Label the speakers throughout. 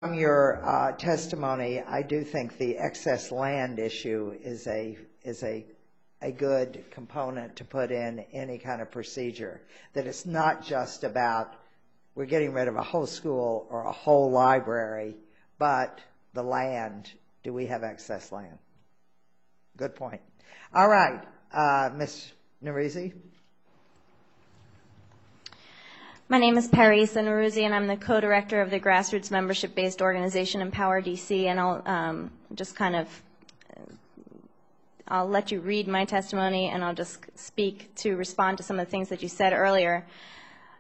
Speaker 1: From your testimony, I do think the excess land issue is a good component to put in any kind of procedure. That it's not just about we're getting rid of a whole school or a whole library, but the land. Do we have excess land? Good point. All right, Ms. Narizi.
Speaker 2: My name is Parisa Narizi, and I'm the co-director of the grassroots membership-based organization Empower DC, and I'll just kind of, I'll let you read my testimony, and I'll just speak to respond to some of the things that you said earlier.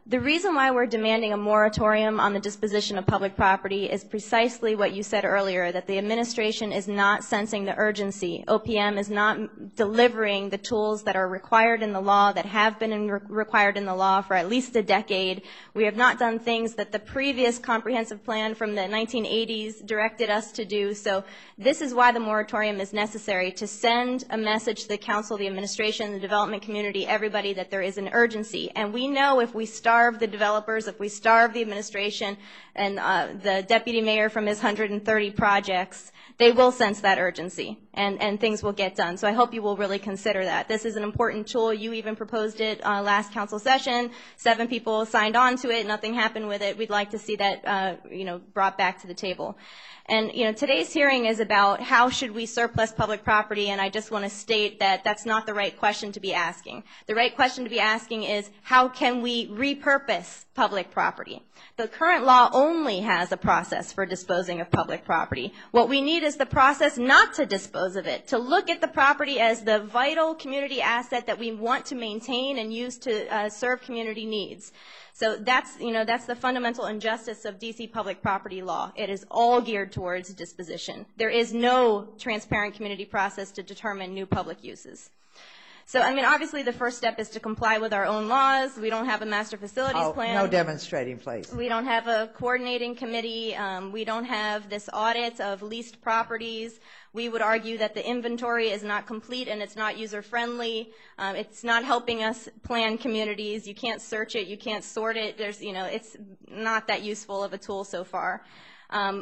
Speaker 2: The reason why we're demanding a moratorium on the disposition of public property is precisely what you said earlier, that the administration is not sensing the urgency. OPM is not delivering the tools that are required in the law, that have been required in the law for at least a decade. We have not done things that the previous comprehensive plan from the 1980s directed us to do. So this is why the moratorium is necessary, to send a message to the council, the administration, the development community, everybody, that there is an urgency. And we know if we starve the developers, if we starve the administration and the deputy mayor from his 130 projects, they will sense that urgency and things will get done. So I hope you will really consider that. This is an important tool. You even proposed it last council session. 7 people signed on to it. Nothing happened with it. We'd like to see that brought back to the table. And today's hearing is about how should we surplus public property, and I just want to state that that's not the right question to be asking. The right question to be asking is how can we repurpose public property? The current law only has a process for disposing of public property. What we need is the process not to dispose of it, to look at the property as the vital community asset that we want to maintain and use to serve community needs. So that's the fundamental injustice of DC public property law. It is all geared towards disposition. There is no transparent community process to determine new public uses. So, obviously the first step is to comply with our own laws. We don't have a master facilities plan.
Speaker 1: No demonstrating, please.
Speaker 2: We don't have a coordinating committee. We don't have this audit of leased properties. We would argue that the inventory is not complete and it's not user-friendly. It's not helping us plan communities. You can't search it. You can't sort it. It's not that useful of a tool so far.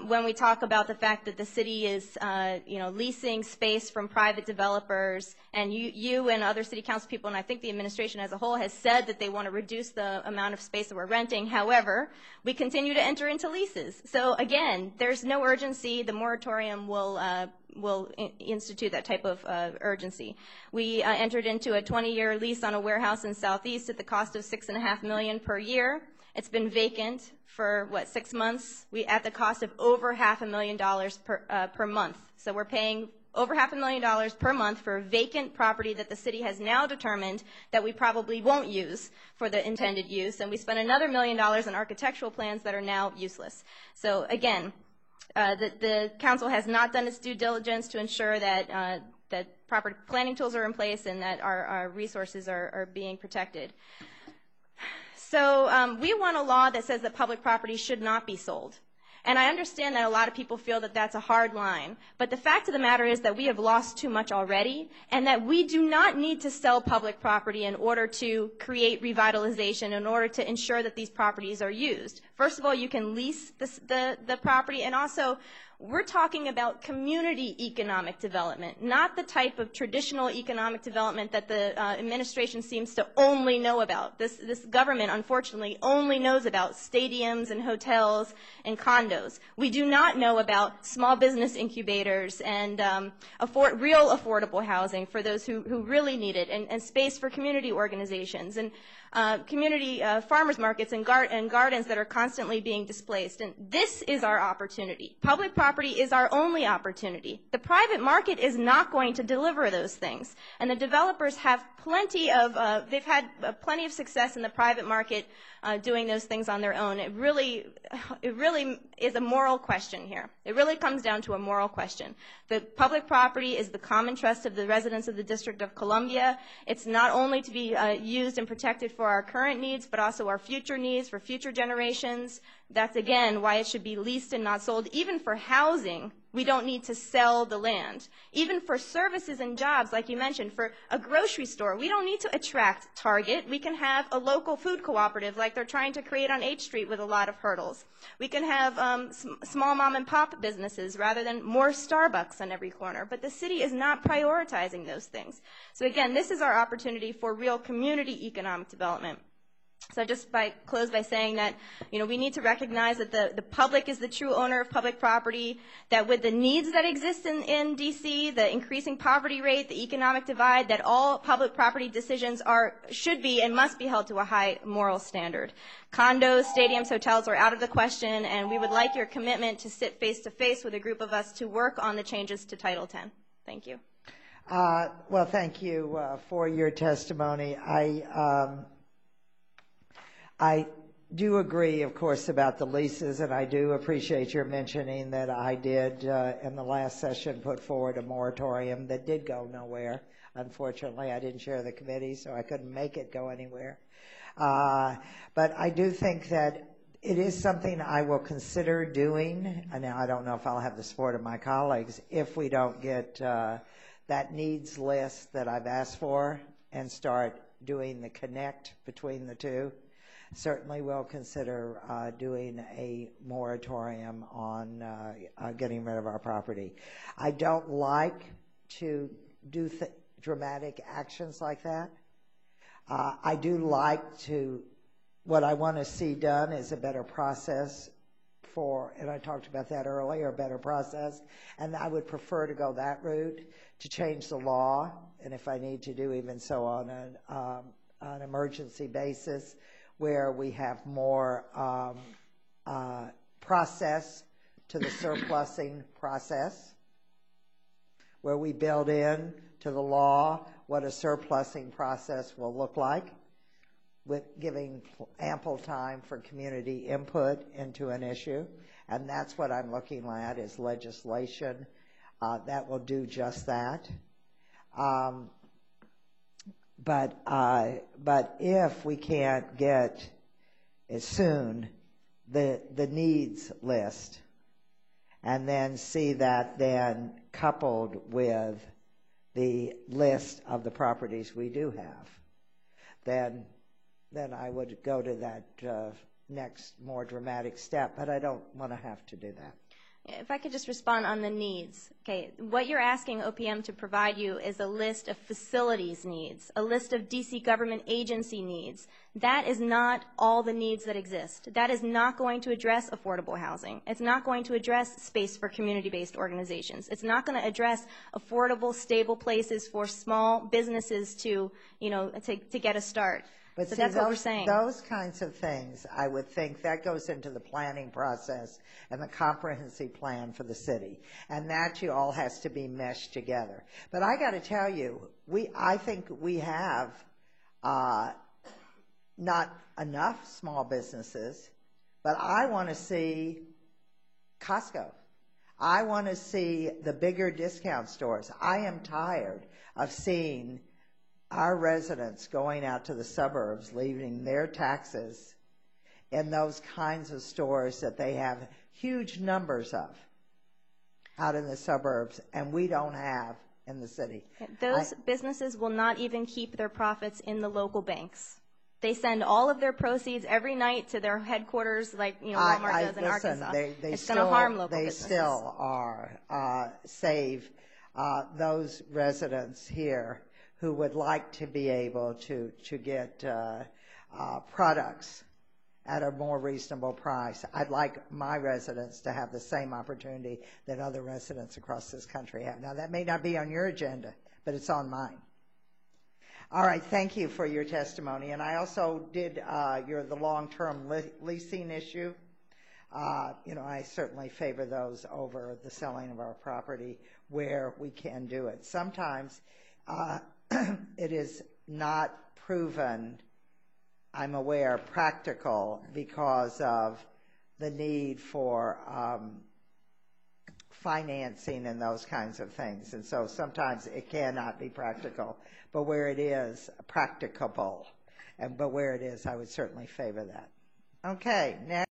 Speaker 2: When we talk about the fact that the city is, leasing space from private developers, and you and other city council people, and I think the administration as a whole has said that they want to reduce the amount of space that we're renting. However, we continue to enter into leases. So again, there's no urgency. The moratorium will institute that type of urgency. We entered into a 20-year lease on a warehouse in Southeast at the cost of $6.5 million per year. It's been vacant for, 6 months? At the cost of over $500,000 per month. So we're paying over $500,000 per month for a vacant property that the city has now determined that we probably won't use for the intended use. And we spent another $1 million on architectural plans that are now useless. So again, the council has not done its due diligence to ensure that that proper planning tools are in place and that our resources are being protected. So we want a law that says that public property should not be sold. And I understand that a lot of people feel that that's a hard line. But the fact of the matter is that we have lost too much already, and that we do not need to sell public property in order to create revitalization, in order to ensure that these properties are used. First of all, you can lease the property, and also we're talking about community economic development, not the type of traditional economic development that the administration seems to only know about. This government, unfortunately, only knows about stadiums and hotels and condos. We do not know about small business incubators and real affordable housing for those who really need it, and space for community organizations, and community farmers markets and gardens that are constantly being displaced. And this is our opportunity. Public property is our only opportunity. The private market is not going to deliver those things. And the developers have they've had plenty of success in the private market doing those things on their own. It really is a moral question here. It really comes down to a moral question. The public property is the common trust of the residents of the District of Columbia. It's not only to be used and protected for our current needs, but also our future needs for future generations. That's, again, why it should be leased and not sold. Even for housing, we don't need to sell the land. Even for services and jobs, like you mentioned, for a grocery store, we don't need to attract Target. We can have a local food cooperative like they're trying to create on H Street with a lot of hurdles. We can have small mom and pop businesses rather than more Starbucks on every corner. But the city is not prioritizing those things. So again, this is our opportunity for real community economic development. So just close by saying that, we need to recognize that the public is the true owner of public property, that with the needs that exist in D.C., the increasing poverty rate, the economic divide, that all public property decisions should be and must be held to a high moral standard. Condos, stadiums, hotels are out of the question, and we would like your commitment to sit face-to-face with a group of us to work on the changes to Title X. Thank you.
Speaker 1: Well, thank you for your testimony. I do agree, of course, about the leases, and I do appreciate your mentioning that I did, in the last session, put forward a moratorium that did go nowhere. Unfortunately, I didn't chair the committee, so I couldn't make it go anywhere. But I do think that it is something I will consider doing, and now I don't know if I'll have the support of my colleagues, if we don't get that needs list that I've asked for and start doing the connect between the two. Certainly will consider doing a moratorium on getting rid of our property. I don't like to do dramatic actions like that. I do like what I want to see done is a better process and I talked about that earlier, a better process, and I would prefer to go that route, to change the law, and if I need to do even so on an emergency basis, where we have more process to the surplusing process, where we build in to the law what a surplusing process will look like, with giving ample time for community input into an issue. And that's what I'm looking at, is legislation that will do just that. But if we can't get as soon the needs list, and then see that then coupled with the list of the properties we do have, then I would go to that next more dramatic step. But I don't want to have to do that.
Speaker 2: If I could just respond on the needs. Okay, what you're asking OPM to provide you is a list of facilities needs, a list of D.C. government agency needs. That is not all the needs that exist. That is not going to address affordable housing. It's not going to address space for community-based organizations. It's not going to address affordable, stable places for small businesses to get a start.
Speaker 1: But
Speaker 2: so
Speaker 1: see,
Speaker 2: that's what we're saying.
Speaker 1: Those kinds of things, I would think that goes into the planning process and the comprehensive plan for the city. And that all has to be meshed together. But I got to tell you, I think we have not enough small businesses, but I want to see Costco. I want to see the bigger discount stores. I am tired of seeing our residents going out to the suburbs, leaving their taxes in those kinds of stores that they have huge numbers of out in the suburbs, and we don't have in the city.
Speaker 2: Those businesses will not even keep their profits in the local banks. They send all of their proceeds every night to their headquarters, like Walmart does in Arkansas. It's going to harm local businesses. They still
Speaker 1: save those residents here who would like to be able to get products at a more reasonable price. I'd like my residents to have the same opportunity that other residents across this country have. Now, that may not be on your agenda, but it's on mine. All right, thank you for your testimony. And I also did the long-term leasing issue. I certainly favor those over the selling of our property where we can do it. Sometimes it is not proven, I'm aware, practical because of the need for financing and those kinds of things. And so sometimes it cannot be practical, but where it is practicable, but where it is, I would certainly favor that. Okay, next.